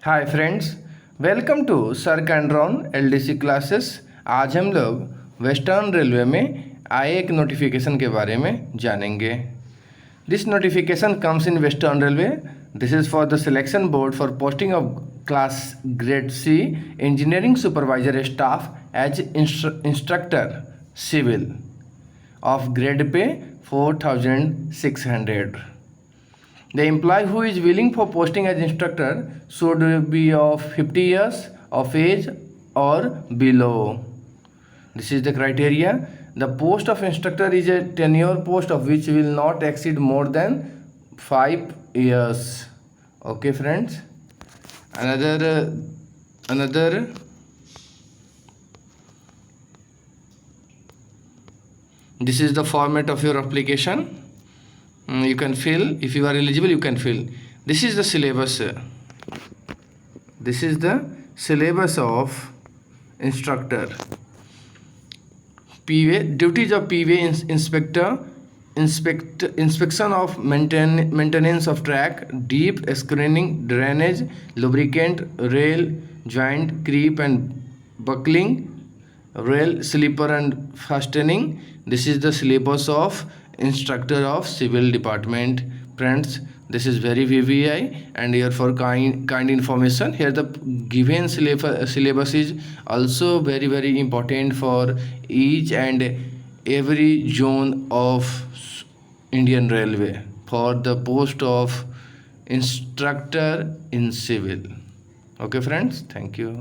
Hi friends, welcome to सर्कैंड्रॉन LDC classes. आज हम लोग वेस्टर्न रेलवे में आए एक नोटिफिकेशन के बारे में जानेंगे। This notification comes in Western Railway. This is for the selection board for posting of class grade C engineering supervisor staff as instructor civil of grade pay 4,600. The employee who is willing for posting as instructor should be of 50 years of age or below. This is the criteria. The post of instructor is a tenure post of which will not exceed more than 5 years. Okay friends. Another This is the format of your application. You can fill, if you are eligible, you can fill. This is the syllabus. This is the syllabus of instructor. PV duties of PV inspector: inspection of maintenance of track, deep screening, drainage, lubricant, rail joint creep and buckling, rail slipper and fastening. This is the syllabus of instructor of civil department. Friends, this is very VVI and here for kind information. Here the given syllabus is also very important for each and every zone of Indian Railway for the post of instructor in civil. Okay friends, thank you.